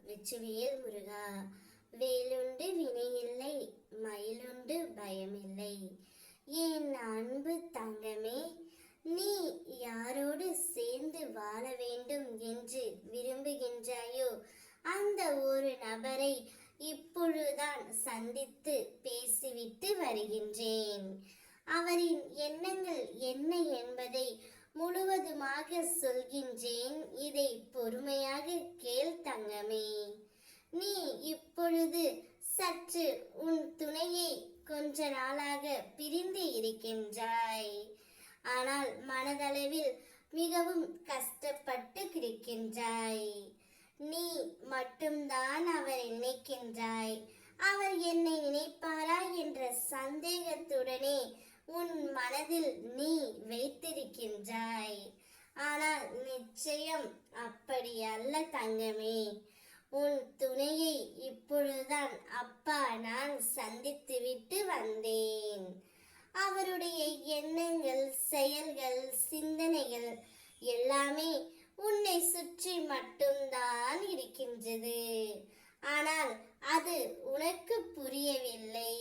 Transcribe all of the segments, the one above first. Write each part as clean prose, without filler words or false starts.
வெற்றிவேல் முருகா. வேலுண்டு வினையில்லை, மயிலுண்டு பயமில்லை. என் அன்பு தங்கமே, நீ யாரோடு சேர்ந்து வாழ வேண்டும் என்று விரும்புகின்றாயோ அந்த ஒரு நபரை இப்பொழுதுதான் சந்தித்து பேசிவிட்டு வருகின்றேன். அவரின் எண்ணங்கள் என்ன என்பதை முழுவதுமாக சொல்கின்றேன். இதை பொறுமையாக கேள் தங்கமே. நீ இப்பொழுது சற்று உன் துணையை கொஞ்ச நாளாக பிரிந்து இருக்கின்றாய். ஆனால் மனதளவில் மிகவும் கஷ்டப்பட்டு கிடக்கின்றாய். நீ மட்டும்தான் அவரை நினைக்கின்றாய். அவர் என்னை நினைப்பாரா என்ற சந்தேகத்துடனே உன் மனதில் நீ வைத்திருக்கின்றாய். ஆனால் நிச்சயம் அப்படி அல்ல தங்கமே. உன் துணையை இப்பொழுதுதான் அப்பா நான் சந்தித்துவிட்டு வந்தேன். அவருடைய எண்ணங்கள், செயல்கள், சிந்தனைகள் எல்லாமே உன்னை சுற்றி மட்டும்தான் இருக்கின்றது. ஆனால் அது உனக்கு புரியவில்லை.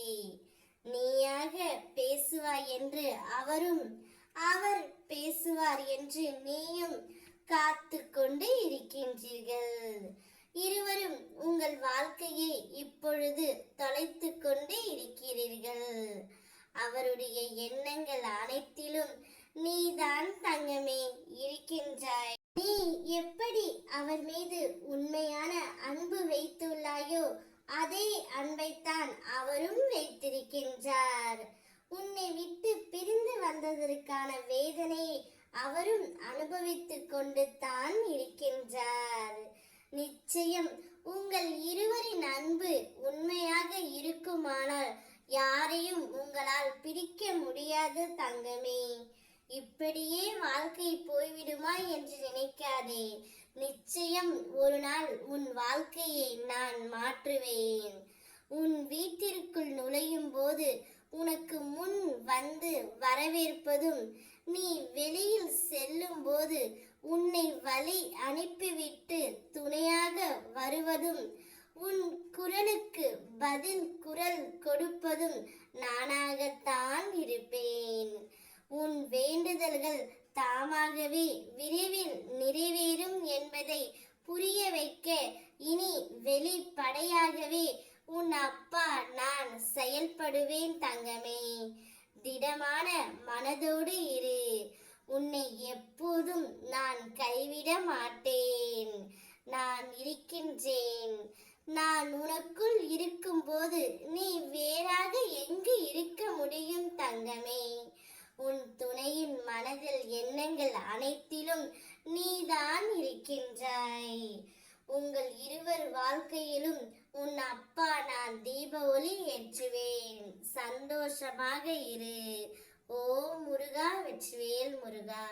நீயாக பேசுவாய் என்று அவரும், அவர் பேசுவார் என்று நீயும் காத்து கொண்டு இருக்கின்றீர்கள். இருவரும் உங்கள் வாழ்க்கையை இப்பொழுது தொலைத்து கொண்டு இருக்கிறீர்கள். அவருடைய எண்ணங்கள் அனைத்திலும் நீதான் தங்கமே இருக்கின்றாய். நீ எப்படி அவர் மீது உண்மையான அன்பு வைத்துள்ளாயோ அதே அன்பைத்தான் அவரும் வைத்திருக்கின்றார். உன்னை விட்டு பிரிந்து வந்ததற்கான வேதனையை அவரும் அனுபவித்துக் கொண்டு தான் இருக்கின்றார். நிச்சயம் உங்கள் இருவரின் அன்பு உண்மையாக இருக்குமானால் யாரையும் உங்களால் பிரிக்க முடியாது தங்கமே. இப்படியே வாழ்க்கை போய்விடுமா என்று நினைக்காதே. நிச்சயம் ஒரு நாள் உன் வாழ்க்கையை நான் மாற்றுவேன். உன் வீட்டிற்குள் நுழையும் போது உனக்கு முன் வந்து வரவேற்பதும், நீ வெளியில் செல்லும் போது உன்னை வழி அனுப்பிவிட்டு துணையாக வருவதும், உன் குரலுக்கு பதில் குரல் கொடுப்பதும் நானாகத்தான் இருப்பேன். உன் வேண்டுதல்கள் தாமாகவே விரைவில் நிறைவேறும் என்பதை புரிய வைக்க இனி வெளிப்படையாகவே உன் அப்பா நான் செயல்படுவேன் தங்கமே. திடமான மனதோடு இரு. உன்னை எப்போதும் நான் கைவிட மாட்டேன். நான் இருக்கின்றேன். நான் உனக்குள் இருக்கும்போது நீ வேறாக எங்கு இருக்க முடியும் தங்கமே? உன் துணையின் மனதில் எண்ணங்கள் அனைத்திலும் நீதான் இருக்கின்றாய். உங்கள் இருவர் வாழ்க்கையிலும் உன் அப்பா நான் தீப ஒளி ஏற்றுவேன். சந்தோஷமாக இரு. ஓ முருகா, வெற்றிவேல் முருகா.